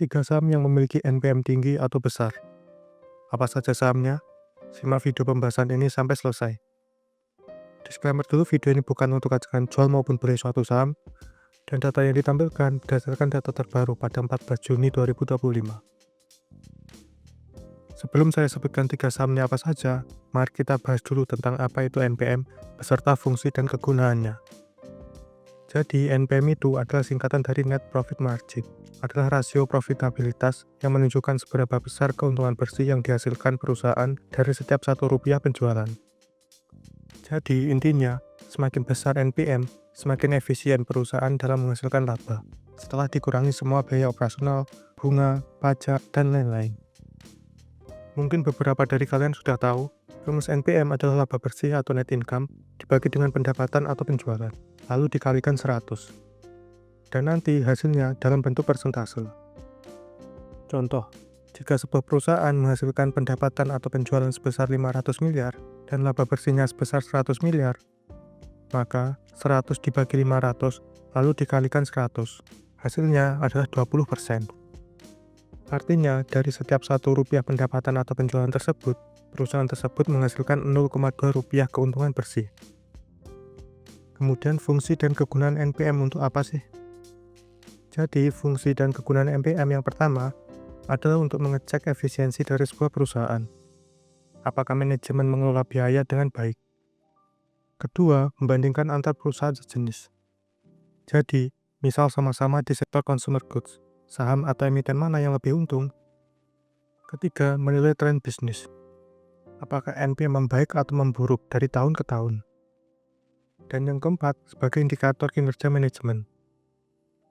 Tiga saham yang memiliki NPM tinggi atau besar. Apa saja sahamnya? Simak video pembahasan ini sampai selesai. Disclaimer dulu, video ini bukan untuk ajakan jual maupun beli suatu saham, dan data yang ditampilkan berdasarkan data terbaru pada 14 Juni 2025. Sebelum saya sebutkan tiga sahamnya apa saja, mari kita bahas dulu tentang apa itu NPM, beserta fungsi dan kegunaannya. Jadi, NPM itu adalah singkatan dari Net Profit Margin, adalah rasio profitabilitas yang menunjukkan seberapa besar keuntungan bersih yang dihasilkan perusahaan dari setiap Rp1 penjualan. Jadi, intinya, semakin besar NPM, semakin efisien perusahaan dalam menghasilkan laba, setelah dikurangi semua biaya operasional, bunga, pajak, dan lain-lain. Mungkin beberapa dari kalian sudah tahu, rumus NPM adalah laba bersih atau net income dibagi dengan pendapatan atau penjualan, lalu dikalikan 100. Dan nanti hasilnya dalam bentuk persentase. Contoh, jika sebuah perusahaan menghasilkan pendapatan atau penjualan sebesar 500 miliar dan laba bersihnya sebesar 100 miliar, maka 100 dibagi 500 lalu dikalikan 100. Hasilnya adalah 20%. Artinya, dari setiap Rp1 pendapatan atau penjualan tersebut, perusahaan tersebut menghasilkan Rp0,2 keuntungan bersih. Kemudian fungsi dan kegunaan NPM untuk apa sih? Jadi, fungsi dan kegunaan NPM yang pertama adalah untuk mengecek efisiensi dari sebuah perusahaan. Apakah manajemen mengelola biaya dengan baik? Kedua, membandingkan antar perusahaan sejenis. Jadi, misal sama-sama di sektor consumer goods, saham atau emiten mana yang lebih untung? Ketiga, menilai tren bisnis. Apakah NPM membaik atau memburuk dari tahun ke tahun? Dan yang keempat, sebagai indikator kinerja manajemen.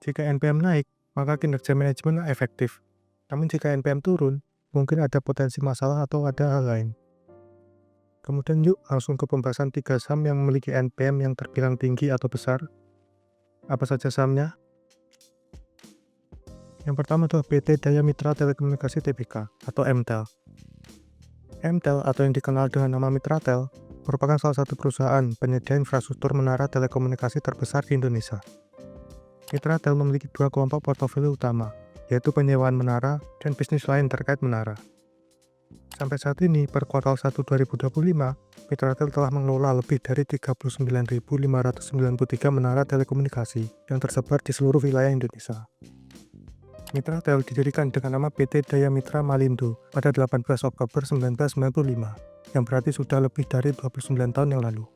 Jika NPM naik, maka kinerja manajemen efektif. Namun jika NPM turun, mungkin ada potensi masalah atau ada hal lain. Kemudian yuk langsung ke pembahasan tiga saham yang memiliki NPM yang terbilang tinggi atau besar. Apa saja sahamnya? Yang pertama adalah PT Daya Mitra Telekomunikasi Tbk atau MTEL. MTEL atau yang dikenal dengan nama Mitratel merupakan salah satu perusahaan penyedia infrastruktur menara telekomunikasi terbesar di Indonesia. Mitratel memiliki dua kelompok portofolio utama, yaitu penyewaan menara dan bisnis lain terkait menara. Sampai saat ini, per kuartal 1 2025, Mitratel telah mengelola lebih dari 39.593 menara telekomunikasi yang tersebar di seluruh wilayah Indonesia. Mitratel didirikan dengan nama PT Daya Mitra Malindo pada 18 Oktober 1995, yang berarti sudah lebih dari 29 tahun yang lalu.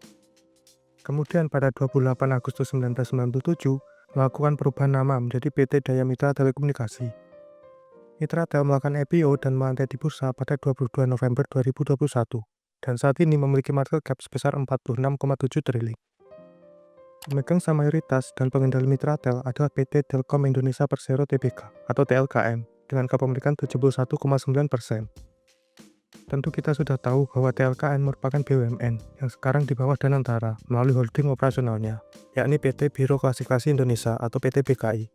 Kemudian pada 28 Agustus 1997, melakukan perubahan nama menjadi PT Daya Mitra Telekomunikasi. Mitratel melakukan IPO dan melantai di bursa pada 22 November 2021, dan saat ini memiliki market cap sebesar 46,7 triliun. Pemegang saham mayoritas dan pengendali Mitratel adalah PT Telkom Indonesia Persero Tbk atau TLKM dengan kepemilikan 71,9%. Tentu kita sudah tahu bahwa TLKM merupakan BUMN yang sekarang di bawah Danantara melalui holding operasionalnya, yakni PT Biro Klasifikasi Indonesia atau PT BKI.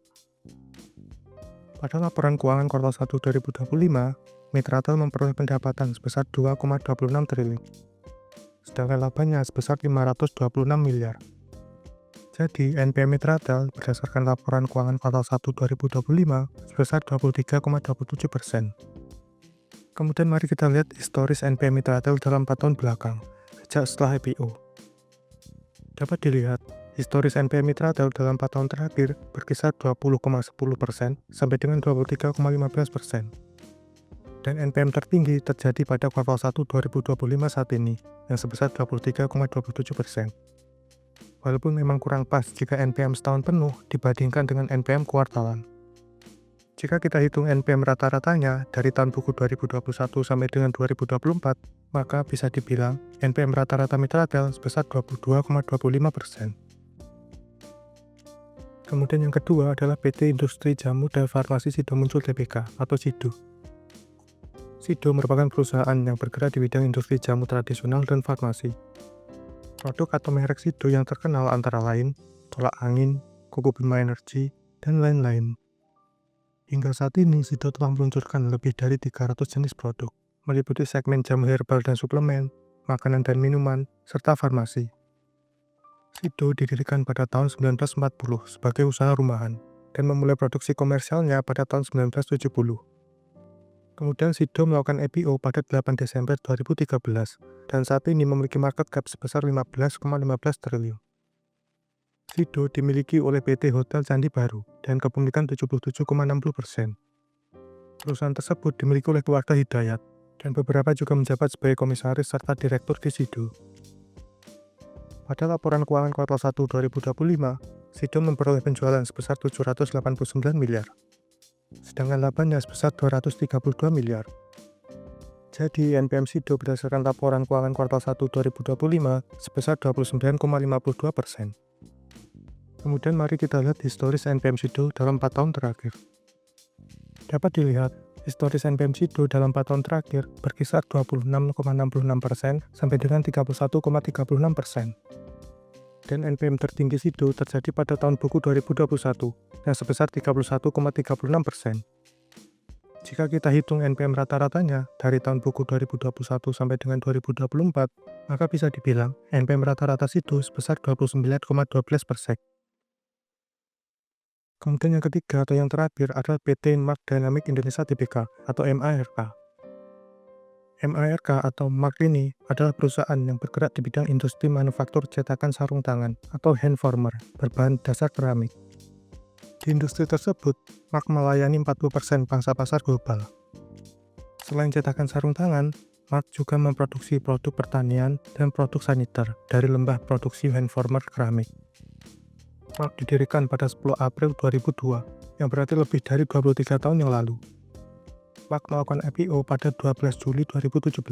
Pada laporan keuangan kuartal 1 2025, Mitratel memperoleh pendapatan sebesar 2,26 triliun, sedangkan labanya sebesar 526 miliar. Jadi, NPM Mitratel berdasarkan laporan keuangan kuartal 1 2025 sebesar 23,27%. Kemudian mari kita lihat historis NPM Mitratel dalam 4 tahun belakang, sejak setelah IPO. Dapat dilihat, historis NPM Mitratel dalam 4 tahun terakhir berkisar 20,10% sampai dengan 23,15%. Dan NPM tertinggi terjadi pada kuartal 1 2025 saat ini, yang sebesar 23,27%. Walaupun memang kurang pas jika NPM setahun penuh dibandingkan dengan NPM kuartalan. Jika kita hitung NPM rata-ratanya dari tahun buku 2021 sampai dengan 2024, maka bisa dibilang NPM rata-rata Mitratel sebesar 22,25%. Kemudian yang kedua adalah PT Industri Jamu dan Farmasi Sido Muncul Tbk atau SIDO. SIDO merupakan perusahaan yang bergerak di bidang industri jamu tradisional dan farmasi. Produk atau merek SIDO yang terkenal antara lain Tolak Angin, Koko Bima Energy, dan lain-lain. Hingga saat ini, SIDO telah meluncurkan lebih dari 300 jenis produk, meliputi segmen jamu herbal dan suplemen, makanan dan minuman, serta farmasi. SIDO didirikan pada tahun 1940 sebagai usaha rumahan, dan memulai produksi komersialnya pada tahun 1970. Kemudian Sido melakukan IPO pada 8 Desember 2013 dan saat ini memiliki market cap sebesar 15,15 triliun. Sido dimiliki oleh PT Hotel Candi Baru dan kepemilikan 77,60%. Perusahaan tersebut dimiliki oleh keluarga Hidayat dan beberapa juga menjabat sebagai komisaris serta direktur di Sido. Pada laporan keuangan kuartal 1 2025, Sido memperoleh penjualan sebesar 789 miliar. Sedangkan labanya sebesar 232 miliar. Jadi, NPM Sido berdasarkan laporan keuangan kuartal 1 2025 sebesar 29,52%. Kemudian mari kita lihat historis NPM Sido dalam 4 tahun terakhir. Dapat dilihat, historis NPM Sido dalam 4 tahun terakhir berkisar 26,66% sampai dengan 31,36%. Dan NPM tertinggi Sido terjadi pada tahun buku 2021 yang sebesar 31,36%. Jika kita hitung NPM rata-ratanya dari tahun buku 2021 sampai dengan 2024, maka bisa dibilang NPM rata-rata Sido sebesar 29,12%. Kemudian yang ketiga atau yang terakhir adalah PT Mark Dynamic Indonesia Tbk atau MARK. MARK atau Mark ini adalah perusahaan yang bergerak di bidang industri manufaktur cetakan sarung tangan atau hand warmer berbahan dasar keramik. Di industri tersebut, Mark melayani 40% pangsa pasar global. Selain cetakan sarung tangan, Mark juga memproduksi produk pertanian dan produk saniter dari limbah produksi hand warmer keramik. Mark didirikan pada 10 April 2002, yang berarti lebih dari 23 tahun yang lalu. Mark melakukan IPO pada 12 Juli 2017,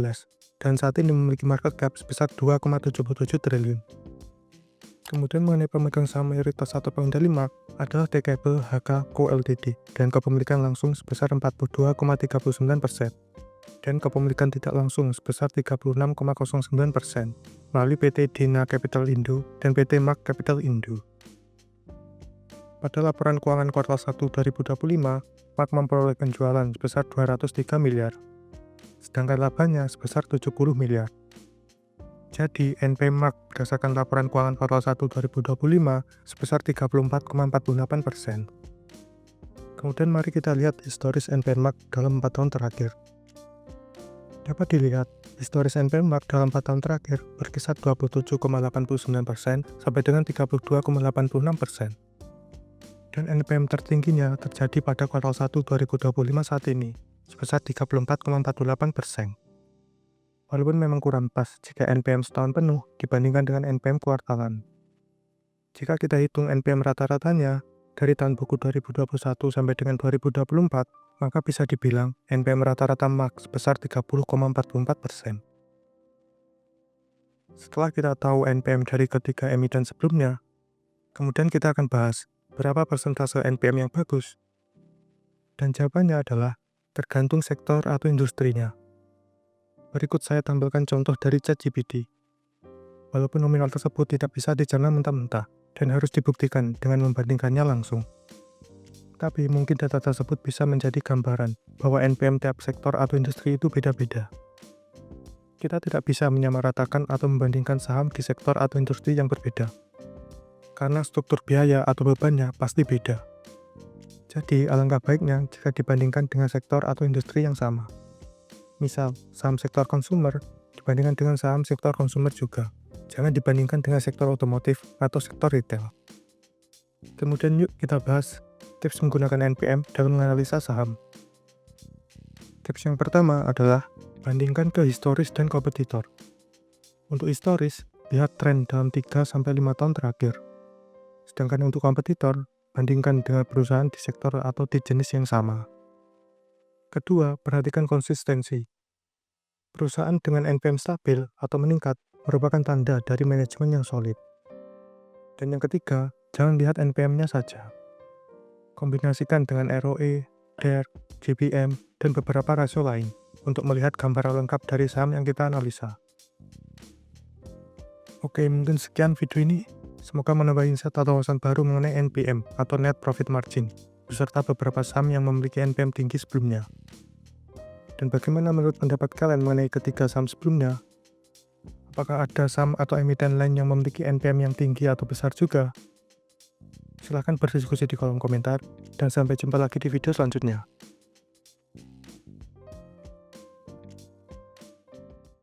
dan saat ini memiliki market cap sebesar 2,77 triliun. Kemudian mengenai pemegang saham mayoritas atau pengendali Mark adalah TKB HK Co Ltd dan kepemilikan langsung sebesar 42,39% dan kepemilikan tidak langsung sebesar 36,09% melalui PT Dina Capital Indo dan PT Mark Capital Indo. Pada laporan keuangan kuartal 1 2025, Mark memperoleh penjualan sebesar 203 miliar, sedangkan labanya sebesar 70 miliar. Jadi, NPM Mark berdasarkan laporan keuangan kuartal 1 2025 sebesar 34,48%. Kemudian mari kita lihat historis NPM Mark dalam 4 tahun terakhir. Dapat dilihat, historis NPM Mark dalam 4 tahun terakhir berkisar 27,89% sampai dengan 32,86%. Dan NPM tertingginya terjadi pada kuartal 1 2025 saat ini, sebesar 34,48%. Walaupun memang kurang pas jika NPM setahun penuh dibandingkan dengan NPM kuartalan. Jika kita hitung NPM rata-ratanya dari tahun buku 2021 sampai dengan 2024, maka bisa dibilang NPM rata-rata Mark sebesar 30,44%. Setelah kita tahu NPM dari ketiga emiten sebelumnya, kemudian kita akan bahas berapa persentase NPM yang bagus? Dan jawabannya adalah tergantung sektor atau industrinya. Berikut saya tampilkan contoh dari ChatGPT. Walaupun nominal tersebut tidak bisa dicerna mentah-mentah dan harus dibuktikan dengan membandingkannya langsung. Tapi mungkin data tersebut bisa menjadi gambaran bahwa NPM tiap sektor atau industri itu beda-beda. Kita tidak bisa menyamaratakan atau membandingkan saham di sektor atau industri yang berbeda, karena struktur biaya atau bebannya pasti beda. Jadi, alangkah baiknya jika dibandingkan dengan sektor atau industri yang sama. Misal, saham sektor konsumer dibandingkan dengan saham sektor konsumer juga. Jangan dibandingkan dengan sektor otomotif atau sektor retail. Kemudian yuk kita bahas tips menggunakan NPM dalam menganalisa saham. Tips yang pertama adalah bandingkan ke historis dan kompetitor. Untuk historis, lihat tren dalam 3-5 tahun terakhir. Sedangkan untuk kompetitor, bandingkan dengan perusahaan di sektor atau di jenis yang sama. Kedua, perhatikan konsistensi. Perusahaan dengan NPM stabil atau meningkat merupakan tanda dari manajemen yang solid. Dan yang ketiga, jangan lihat NPM-nya saja. Kombinasikan dengan ROE, DER, GPM, dan beberapa rasio lain untuk melihat gambaran lengkap dari saham yang kita analisa. Oke, mungkin sekian video ini. Semoga menambah insight atau wawasan baru mengenai NPM atau Net Profit Margin, beserta beberapa saham yang memiliki NPM tinggi sebelumnya. Dan bagaimana menurut pendapat kalian mengenai ketiga saham sebelumnya? Apakah ada saham atau emiten lain yang memiliki NPM yang tinggi atau besar juga? Silahkan berdiskusi di kolom komentar, dan sampai jumpa lagi di video selanjutnya.